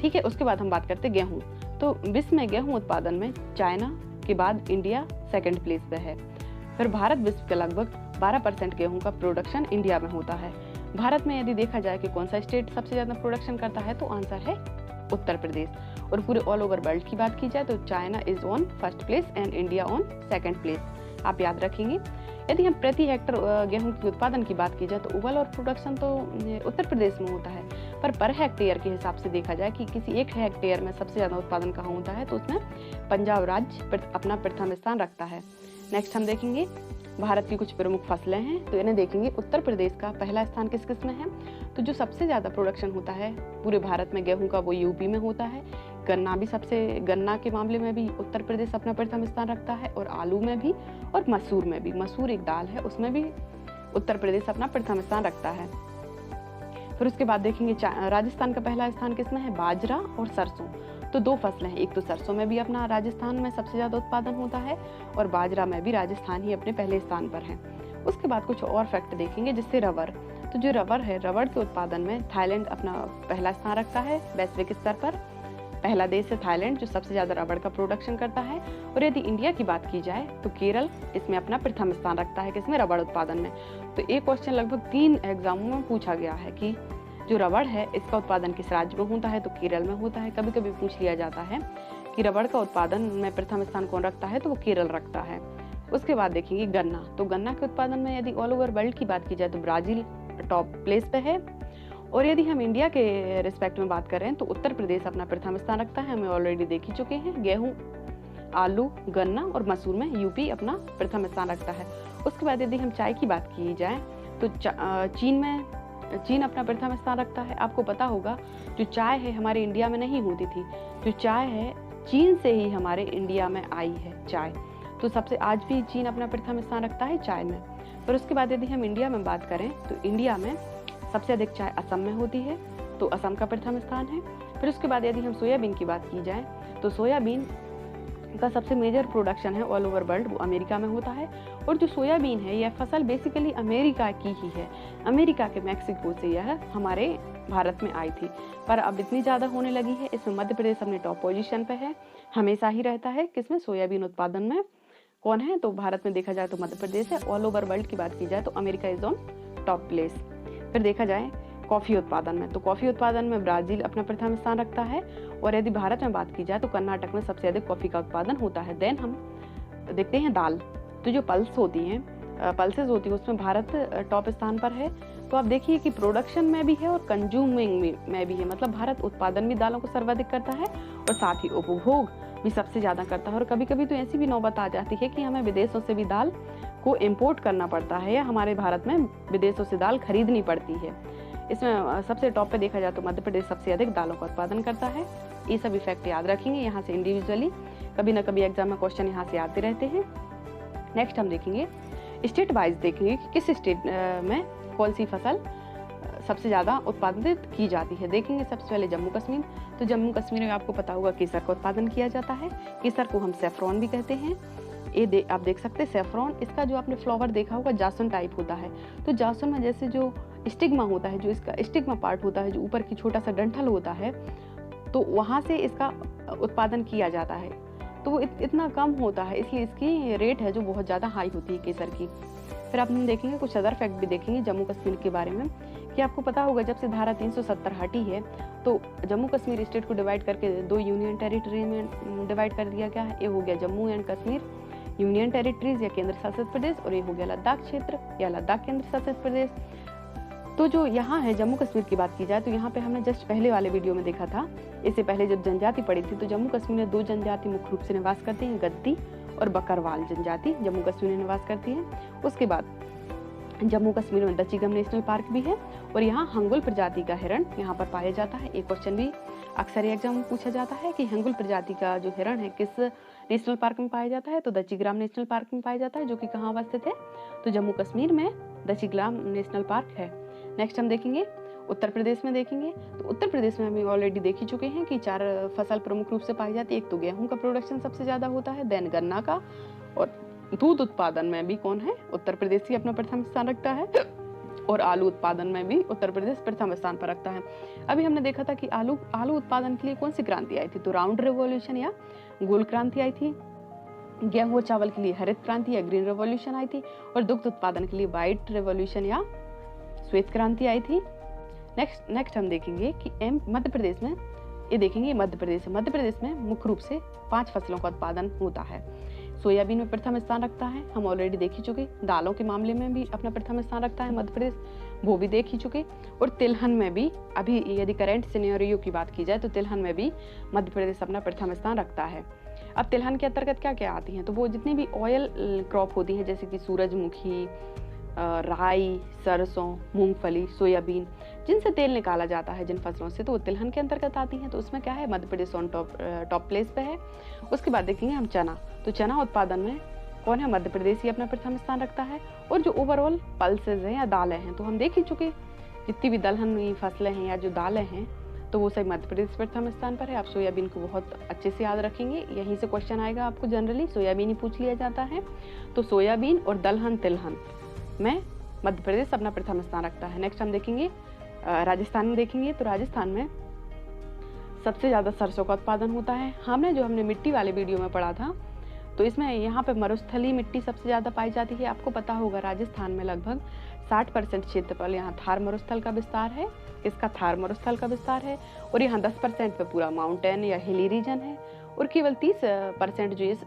ठीक है, उसके बाद हम बात करते हैं गेहूं। तो विश्व में गेहूं उत्पादन में चाइना के बाद इंडिया सेकंड प्लेस पे है। फिर भारत विश्व के लगभग 12% गेहूं का प्रोडक्शन इंडिया में होता है। भारत में यदि देखा जाए कि कौन सा स्टेट सबसे ज्यादा प्रोडक्शन करता है तो आंसर है उत्तर प्रदेश। और पूरे ऑल ओवर वर्ल्ड की बात की जाए तो China is on first place and India on second place, आप याद रखेंगे। यदि हम प्रति हेक्टर गेहूं के उत्पादन की बात की जाए तो ओवरऑल प्रोडक्शन तो उत्तर प्रदेश में होता है, पर हेक्टेयर के हिसाब से देखा जाए कि किसी एक हेक्टेयर में सबसे ज़्यादा उत्पादन कहाँ होता है तो उसमें पंजाब राज्य अपना प्रथम स्थान रखता है। नेक्स्ट हम देखेंगे भारत की कुछ प्रमुख फसलें हैं, तो इन्हें देखेंगे। उत्तर प्रदेश का पहला स्थान किस किस में है, तो जो सबसे ज़्यादा प्रोडक्शन होता है पूरे भारत में गेहूं का वो यूपी में होता है। गन्ना के मामले में भी उत्तर प्रदेश अपना प्रथम स्थान रखता है, और आलू में भी, और मसूर में भी। मसूर एक दाल है, उसमें भी उत्तर प्रदेश अपना प्रथम स्थान रखता है। फिर उसके बाद देखेंगे राजस्थान का पहला स्थान किसमें है, बाजरा और सरसों। तो दो फसलें हैं, एक तो सरसों में भी अपना राजस्थान में सबसे ज़्यादा उत्पादन होता है, और बाजरा में भी राजस्थान ही अपने पहले स्थान पर है। उसके बाद कुछ और फैक्ट देखेंगे, जिससे रबर। तो जो रबर है, रबर के उत्पादन में थाईलैंड अपना पहला स्थान रखता है वैश्विक स्तर पर। पहला देश है थाईलैंड जो सबसे ज़्यादा रबर का प्रोडक्शन करता है। और यदि इंडिया की बात की जाए तो केरल इसमें अपना प्रथम स्थान रखता है किसमें, रबर उत्पादन में। तो एक क्वेश्चन लगभग 3 एग्जामों में पूछा गया है कि जो रबड़ है इसका उत्पादन किस राज्य में होता है, तो केरल में होता है। कभी कभी पूछ लिया जाता है कि रबड़ का उत्पादन में प्रथम स्थान कौन रखता है, तो वो केरल रखता है। उसके बाद देखेंगे गन्ना। तो गन्ना के उत्पादन में यदि ऑल ओवर वर्ल्ड की बात की जाए तो ब्राजील टॉप प्लेस पे है। और यदि हम इंडिया के रिस्पेक्ट में बात करें तो उत्तर प्रदेश अपना प्रथम स्थान रखता है, हमें ऑलरेडी देख ही चुके हैं। गेहूं, आलू, गन्ना और मसूर में यूपी अपना प्रथम स्थान रखता है। उसके बाद यदि हम चाय की बात की जाए तो चीन अपना प्रथम स्थान रखता है। आपको पता होगा जो चाय है हमारे इंडिया में नहीं होती थी, जो चाय है चीन से ही हमारे इंडिया में आई है चाय। तो सबसे आज भी चीन अपना प्रथम स्थान रखता है चाय में। पर उसके बाद यदि हम इंडिया में बात करें तो इंडिया में सबसे अधिक चाय असम में होती है, तो असम का प्रथम स्थान है। फिर उसके बाद यदि हम सोयाबीन की बात की जाए तो सोयाबीन का सबसे मेजर प्रोडक्शन है ऑल ओवर वर्ल्ड वो अमेरिका में होता है। और जो सोयाबीन है यह फसल बेसिकली अमेरिका की ही है, अमेरिका के मैक्सिको से यह हमारे भारत में आई थी, पर अब इतनी ज़्यादा होने लगी है। इसमें मध्य प्रदेश अपने टॉप पोजीशन पे है, हमेशा ही रहता है किसमें, सोयाबीन उत्पादन में। कौन है, तो भारत में देखा जाए तो मध्य प्रदेश है। ऑल ओवर वर्ल्ड की बात की जाए तो America is on top place. फिर देखा जाए कॉफ़ी उत्पादन में, तो कॉफ़ी उत्पादन में ब्राज़ील अपना प्रथम स्थान रखता है। और यदि भारत में बात की जाए तो कर्नाटक में सबसे अधिक कॉफ़ी का उत्पादन होता है। देन हम देखते हैं दाल। तो जो पल्सेस होती हैं उसमें भारत टॉप स्थान पर है। तो आप देखिए कि प्रोडक्शन में भी है और कंज्यूमिंग में भी है, मतलब भारत उत्पादन भी दालों को सर्वाधिक करता है और साथ ही उपभोग भी सबसे ज़्यादा करता है। और कभी कभी तो ऐसी भी नौबत आ जाती है कि हमें विदेशों से भी दाल को इम्पोर्ट करना पड़ता है, या हमारे भारत में विदेशों से दाल खरीदनी पड़ती है। इसमें सबसे टॉप पे देखा जाए तो मध्य प्रदेश सबसे अधिक दालों का उत्पादन करता है। ये सब इफेक्ट याद रखेंगे यहाँ से इंडिविजुअली, कभी ना कभी एग्जाम में क्वेश्चन यहाँ से आते रहते हैं। नेक्स्ट हम देखेंगे स्टेट वाइज, देखेंगे कि किस स्टेट में कौन सी फसल सबसे ज़्यादा उत्पादित की जाती है। देखेंगे सबसे पहले जम्मू कश्मीर। तो जम्मू कश्मीर में आपको पता होगा केसर का उत्पादन किया जाता है। केसर को हम सेफ्रॉन भी कहते हैं। आप देख सकते हैं सेफ्रॉन, इसका जो आपने फ्लावर देखा होगा जासुन टाइप होता है। तो जासुन में जैसे जो स्टिग्मा होता है, जो इसका स्टिग्मा पार्ट होता है, जो ऊपर की छोटा सा डंठल होता है, तो वहाँ से इसका उत्पादन किया जाता है। तो वो इतना कम होता है, इसलिए इसकी रेट है जो बहुत ज़्यादा हाई होती है केसर की। फिर आप हम देखेंगे कुछ अदर फैक्ट भी देखेंगे जम्मू कश्मीर के बारे में, कि आपको पता होगा जब से धारा 370 हटी है तो जम्मू कश्मीर स्टेट को डिवाइड करके 2 यूनियन टेरिटरी में डिवाइड कर दिया गया है। ये हो गया Jammu and Kashmir union territories या केंद्र शासित प्रदेश, और ये हो गया लद्दाख क्षेत्र या लद्दाख केंद्र शासित प्रदेश। तो जो यहाँ है जम्मू कश्मीर की बात की जाए तो यहाँ पे हमने जस्ट पहले वाले वीडियो में देखा था, इससे पहले जब जनजाति पड़ी थी तो जम्मू कश्मीर में 2 जनजाति मुख्य रूप से निवास करती हैं, गद्दी और बकरवाल जनजाति जम्मू कश्मीर में निवास करती है। उसके बाद जम्मू कश्मीर में दचिगम नेशनल पार्क भी है और यहाँ हंगुल प्रजाति का हिरण यहाँ पर पाया जाता है। एक क्वेश्चन भी अक्सर एग्जाम में पूछा जाता है कि हंगुल प्रजाति का जो हिरण है किस नेशनल पार्क में पाया जाता है, तो दचिग्राम नेशनल पार्क में पाया जाता है, जो कि कहाँ अवस्थित है, तो जम्मू कश्मीर में दचिग्राम नेशनल पार्क है। नेक्स्ट हम देखेंगे उत्तर प्रदेश में देखेंगे, तो उत्तर प्रदेश में हम ऑलरेडी देख ही चुके हैं कि 4 फसल प्रमुख रूप से पाई जाती है। एक तो गेहूं का प्रोडक्शन सबसे ज़्यादा होता है, देन गन्ना का, और दूध उत्पादन में भी कौन है, उत्तर प्रदेश ही अपना प्रथम स्थान रखता है, और आलू उत्पादन में भी उत्तर प्रदेश प्रथम स्थान पर रखता है। अभी हमने देखा था कि आलू उत्पादन के लिए कौन सी क्रांति आई थी, तो राउंड रेवोल्यूशन या गोल क्रांति आई थी। गेहूं और चावल के लिए हरित क्रांति या ग्रीन रेवोल्यूशन आई थी, और दुग्ध उत्पादन के लिए व्हाइट रेवोल्यूशन या श्वेत क्रांति आई थी। नेक्स्ट हम देखेंगे कि मध्य प्रदेश में, ये देखेंगे मध्य प्रदेश में मुख्य रूप से 5 फसलों का उत्पादन होता है। सोयाबीन में प्रथम स्थान रखता है, हम ऑलरेडी देख ही चुके। दालों के मामले में भी अपना प्रथम स्थान रखता है मध्य प्रदेश, वो भी देख ही चुके। और तिलहन में भी, अभी यदि करंट सिनेरियो की बात की जाए तो तिलहन में भी मध्य प्रदेश अपना प्रथम स्थान रखता है। अब तिलहन के अंतर्गत क्या क्या आती हैं, तो वो जितनी भी ऑयल क्रॉप होती हैं जैसे कि सूरजमुखी, राई, सरसों, मूंगफली, सोयाबीन, जिनसे तेल निकाला जाता है जिन फसलों से, तो वो तिलहन के अंतर्गत आती हैं। तो उसमें क्या है, Madhya Pradesh on top place पे है। उसके बाद देखेंगे हम चना, तो चना उत्पादन में कौन है, मध्य प्रदेश ही अपना प्रथम स्थान रखता है। और जो ओवरऑल पल्सेज हैं या दालें हैं, तो हम देख ही चुके, जितनी भी दलहन फसलें हैं या जो दालें हैं, तो वो सब मध्य प्रदेश प्रथम स्थान पर है। आप सोयाबीन को बहुत अच्छे से याद रखेंगे, यहीं से क्वेश्चन आएगा आपको, जनरली सोयाबीन ही पूछ लिया जाता है। तो सोयाबीन और दलहन तिलहन में मध्य प्रदेश अपना प्रथम स्थान रखता है। नेक्स्ट हम देखेंगे राजस्थान में देखेंगे, तो राजस्थान में सबसे ज़्यादा सरसों का उत्पादन होता है। हमने मिट्टी वाले वीडियो में पढ़ा था, तो इसमें यहाँ पे मरुस्थलीय मिट्टी सबसे ज़्यादा पाई जाती है। आपको पता होगा राजस्थान में लगभग 60% क्षेत्रफल यहाँ थार मरुस्थल का विस्तार है, इसका थार मरुस्थल का विस्तार है, और यहाँ 10% पे पूरा माउंटेन या हिली रीजन है, और केवल 30% जो इस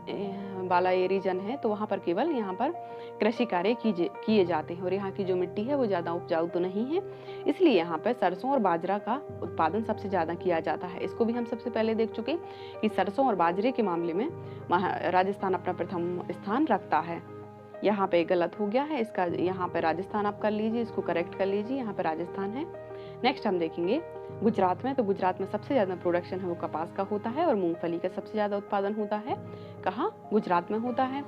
वाला ये रीजन है, तो वहाँ पर केवल यहाँ पर कृषि कार्य किए जाते हैं, और यहाँ की जो मिट्टी है वो ज़्यादा उपजाऊ तो नहीं है, इसलिए यहाँ पर सरसों और बाजरा का उत्पादन सबसे ज़्यादा किया जाता है। इसको भी हम सबसे पहले देख चुके कि सरसों और बाजरे के मामले में राजस्थान अपना प्रथम स्थान रखता है। यहाँ पे गलत हो गया है, इसका यहाँ पे राजस्थान आप कर लीजिए, इसको करेक्ट कर लीजिए, यहाँ पे राजस्थान है। नेक्स्ट हम देखेंगे गुजरात में, तो गुजरात में सबसे ज़्यादा प्रोडक्शन है वो कपास का होता है, और मूंगफली का सबसे ज़्यादा उत्पादन होता है कहाँ, गुजरात में होता है।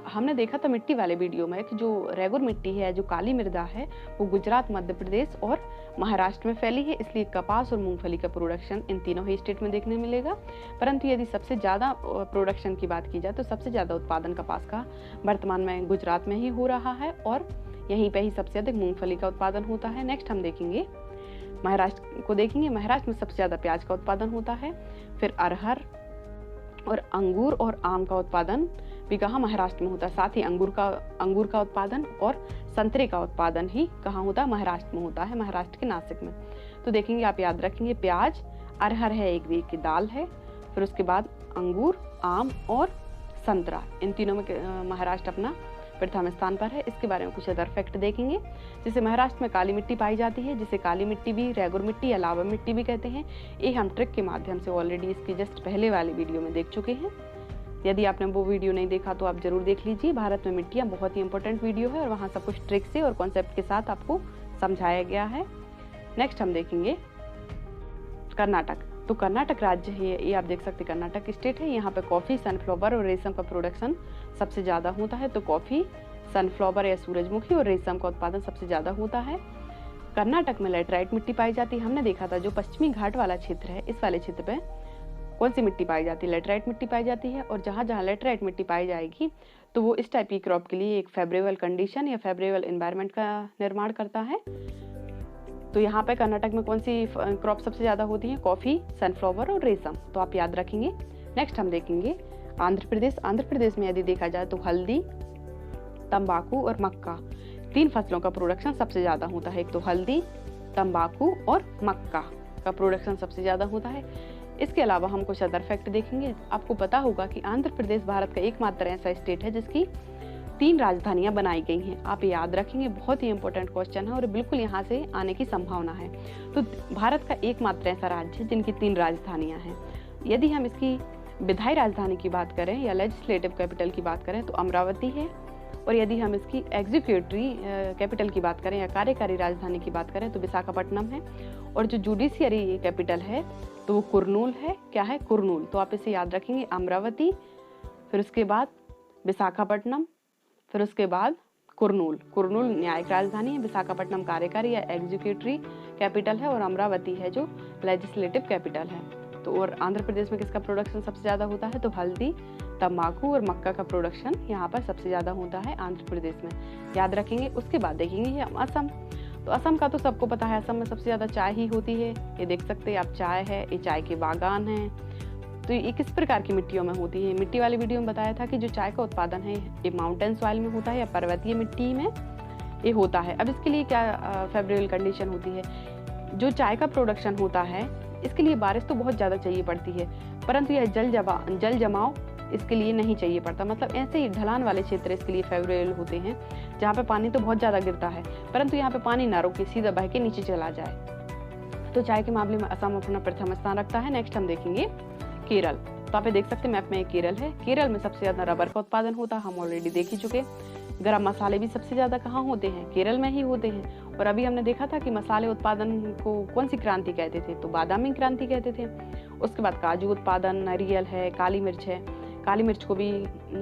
हमने देखा था मिट्टी वाले वीडियो में कि जो रेगुर मिट्टी है, जो काली मृदा है, वो गुजरात, मध्य प्रदेश और महाराष्ट्र में फैली है, इसलिए कपास और मूंगफली का प्रोडक्शन इन तीनों ही स्टेट में देखने मिलेगा। परंतु यदि सबसे ज़्यादा प्रोडक्शन की बात की जाए तो सबसे ज़्यादा उत्पादन कपास का वर्तमान में गुजरात में ही हो रहा है, और यहीं पे ही सबसे अधिक मूंगफली का उत्पादन होता है। नेक्स्ट हम देखेंगे महाराष्ट्र को देखेंगे, महाराष्ट्र में सबसे ज़्यादा प्याज का उत्पादन होता है, फिर अरहर और अंगूर और आम का उत्पादन भी कहाँ, महाराष्ट्र में होता है। साथ ही अंगूर का उत्पादन और संतरे का उत्पादन ही कहाँ होता है, महाराष्ट्र में होता है, महाराष्ट्र के नासिक में। तो देखेंगे, आप याद रखेंगे, प्याज, अरहर है एक वीक की दाल है, फिर उसके बाद अंगूर, आम और संतरा, इन तीनों में महाराष्ट्र अपना प्रथम स्थान पर है। इसके बारे में कुछ अदर फैक्ट देखेंगे, जैसे महाराष्ट्र में काली मिट्टी पाई जाती है, जिसे काली मिट्टी भी, रेगुर मिट्टी या लावा मिट्टी भी कहते हैं। ये हम ट्रिक के माध्यम से ऑलरेडी इसकी जस्ट पहले वाली वीडियो में देख चुके हैं। यदि आपने वो वीडियो नहीं देखा तो आप जरूर देख लीजिए। भारत में मिट्टियाँ बहुत ही इंपॉर्टेंट वीडियो है, और वहाँ सब कुछ ट्रिक से और कॉन्सेप्ट के साथ आपको समझाया गया है। नेक्स्ट हम देखेंगे कर्नाटक, तो कर्नाटक राज्य है, ये आप देख सकते हैं कर्नाटक स्टेट है। यहाँ पे कॉफ़ी, सनफ्लावर और रेशम का प्रोडक्शन सबसे ज़्यादा होता है, तो कॉफ़ी, सनफ्लावर या सूरजमुखी और रेशम का उत्पादन सबसे ज़्यादा होता है। कर्नाटक में लेटराइट मिट्टी पाई जाती है। हमने देखा था जो पश्चिमी घाट वाला क्षेत्र है, इस वाले क्षेत्र पे कौन सी मिट्टी पाई जाती है, लेटराइट मिट्टी पाई जाती है, और जहाँ जहाँ लेटराइट मिट्टी पाई जाएगी तो वो इस टाइप की क्रॉप के लिए एक फेवरेबल कंडीशन या फेवरेबल एनवायरनमेंट का निर्माण करता है। तो यहाँ पे कर्नाटक में कौन सी क्रॉप सबसे ज़्यादा होती है, कॉफ़ी, सनफ्लावर और रेशम, तो आप याद रखेंगे। नेक्स्ट हम देखेंगे आंध्र प्रदेश। आंध्र प्रदेश में यदि देखा जाए तो हल्दी, तंबाकू और मक्का, 3 फसलों का प्रोडक्शन सबसे ज़्यादा होता है। एक तो हल्दी, तंबाकू और मक्का का प्रोडक्शन सबसे ज़्यादा होता है। इसके अलावा हम कुछ अदर फैक्ट देखेंगे। आपको पता होगा कि आंध्र प्रदेश भारत का एकमात्र ऐसा स्टेट है जिसकी 3 राजधानियां बनाई गई हैं। आप याद रखेंगे, बहुत ही इंपॉर्टेंट क्वेश्चन है और बिल्कुल यहाँ से आने की संभावना है। तो भारत का एकमात्र ऐसा राज्य है जिनकी 3 राजधानियां हैं। यदि हम इसकी विधायी राजधानी की बात करें या लेजिस्लेटिव कैपिटल की बात करें तो अमरावती है, और यदि हम इसकी एग्जीक्यूटिव कैपिटल की बात करें या कार्यकारी राजधानी की बात करें तो विशाखापट्टनम है, और जो जुडिशियरी कैपिटल है तो वो कुरनूल है। क्या है? कुरनूल। तो आप इसे याद रखेंगे, अमरावती, फिर उसके बाद विशाखापट्टनम, फिर उसके बाद कुरनूल। कुरनूल न्यायिक राजधानी है, विशाखापट्टनम कार्यकारी या एग्जीक्यूटिव कैपिटल है, और अमरावती है जो लेजिस्लेटिव कैपिटल है। तो और आंध्र प्रदेश में किसका प्रोडक्शन सबसे ज़्यादा होता है? तो हल्दी, तंबाकू और मक्का का प्रोडक्शन यहाँ पर सबसे ज़्यादा होता है आंध्र प्रदेश में, याद रखेंगे। उसके बाद देखेंगे हम असम। तो असम का तो सबको पता है, असम में सबसे ज़्यादा चाय ही होती है। ये देख सकते हैं आप, चाय है, ये चाय के बागान हैं। तो ये किस प्रकार की मिट्टियों में होती है? मिट्टी वाली वीडियो में बताया था कि जो चाय का उत्पादन है ये माउंटेन सॉइल में होता है या पर्वतीय मिट्टी में ये होता है। अब इसके लिए क्या फेवरेबल कंडीशन होती है? जो चाय का प्रोडक्शन होता है इसके लिए बारिश तो बहुत ज़्यादा चाहिए पड़ती है, परंतु यह जल जमाव इसके लिए नहीं चाहिए पड़ता। मतलब ऐसे ही ढलान वाले क्षेत्र इसके लिए फेवरेबल होते हैं, जहाँ पे पानी तो बहुत ज़्यादा गिरता है परंतु यहाँ पे पानी ना रुके, सीधा बह के नीचे चला जाए। तो चाय के मामले में असम अपना प्रथम स्थान रखता है। नेक्स्ट हम देखेंगे केरल। तो आप देख सकते हैं मैप में केरल है। केरल में सबसे ज़्यादा रबर का उत्पादन होता है, हम ऑलरेडी देख ही चुके। गरम मसाले भी सबसे ज़्यादा कहाँ होते हैं? केरल में ही होते हैं। और अभी हमने देखा था कि मसाले उत्पादन को कौन सी क्रांति कहते थे? तो बादामी क्रांति कहते थे। उसके बाद काजू उत्पादन, नारियल है, काली मिर्च है। काली मिर्च को भी,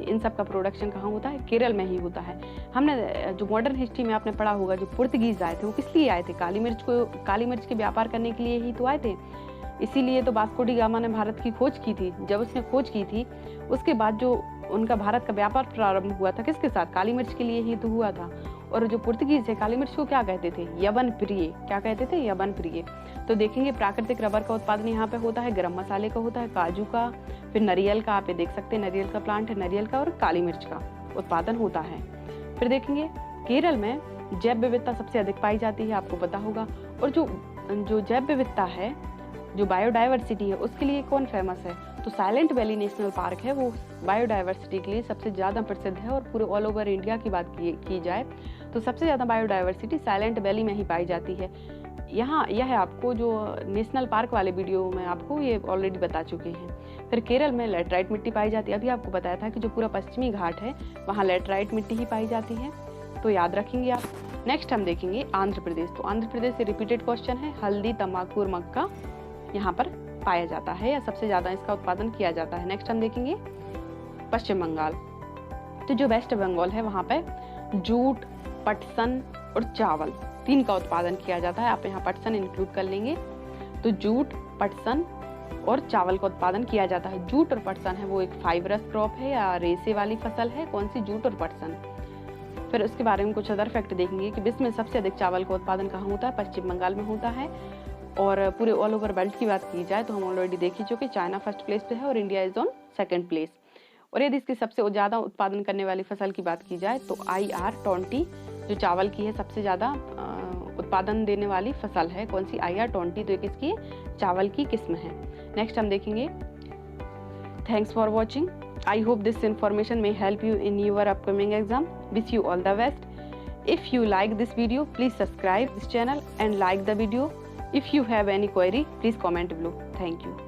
इन सब का प्रोडक्शन कहाँ होता है? केरल में ही होता है। हमने जो मॉडर्न हिस्ट्री में आपने पढ़ा होगा, जो पुर्तगीज आए थे वो किस लिए आए थे? काली मिर्च के व्यापार करने के लिए ही तो आए थे। इसीलिए तो वास्को डी गामा ने भारत की खोज की थी। जब उसने खोज की थी उसके बाद जो उनका भारत का व्यापार प्रारंभ हुआ था किसके साथ? काली मिर्च के लिए ही तो हुआ था। और जो पुर्तगीज है काली मिर्च को क्या कहते थे? यवन प्रिय। क्या कहते थे? यवन प्रिय। तो देखेंगे प्राकृतिक रबर का उत्पादन यहाँ पे होता है, गरम मसाले का होता है, काजू का, फिर नारियल का। आप ये देख सकते हैं नारियल का प्लांट है, नारियल का और काली मिर्च का उत्पादन होता है। फिर देखेंगे केरल में जैव विविधता सबसे अधिक पाई जाती है, आपको पता होगा। और जो जैव विविधता है, जो बायोडाइवर्सिटी है, उसके लिए कौन फेमस है? तो साइलेंट वैली नेशनल पार्क है, वो बायोडाइवर्सिटी के लिए सबसे ज़्यादा प्रसिद्ध है। और पूरे ऑल ओवर इंडिया की बात की जाए तो सबसे ज़्यादा बायोडाइवर्सिटी साइलेंट वैली में ही पाई जाती है। यहाँ यह आपको जो नेशनल पार्क वाले वीडियो में आपको ये ऑलरेडी बता चुके हैं। फिर केरल में लैटराइट मिट्टी पाई जाती है। अभी आपको बताया था कि जो पूरा पश्चिमी घाट है वहाँ लैटराइट मिट्टी ही पाई जाती है, तो याद रखेंगे आप। नेक्स्ट हम देखेंगे आंध्र प्रदेश। तो आंध्र प्रदेश से रिपीटेड क्वेश्चन है। हल्दी, तंबाकू और मक्का यहाँ पर पाया जाता है या सबसे ज़्यादा इसका उत्पादन किया जाता है। नेक्स्ट हम देखेंगे पश्चिम बंगाल। तो जो वेस्ट बंगाल है वहाँ पे जूट, पटसन और चावल 3 का उत्पादन किया जाता है। आप यहाँ पटसन इंक्लूड कर लेंगे। तो जूट, पटसन और चावल का उत्पादन किया जाता है। जूट और पटसन है वो एक फाइबरस क्रॉप है या रेशे वाली फसल है। कौन सी? जूट और पटसन। फिर उसके बारे में कुछ अदर फैक्ट देखेंगे कि विश्व में सबसे अधिक चावल का उत्पादन कहाँ होता है? पश्चिम बंगाल में होता है। और पूरे ऑल ओवर वर्ल्ड की बात की जाए तो हम ऑलरेडी देख ही चुके, चाइना फर्स्ट प्लेस पे है और India is on second place. और यदि इसकी सबसे ज़्यादा उत्पादन करने वाली फसल की बात की जाए तो IR20 जो चावल की है सबसे ज़्यादा उत्पादन देने वाली फसल है। कौन सी? IR20। तो एक इसकी चावल की किस्म है। नेक्स्ट हम देखेंगे। Thanks for watching. I hope this information may help you in your upcoming exam. Wish you all the best. If you like this video, please subscribe this channel and like the video. If you have any query, please comment below. Thank you.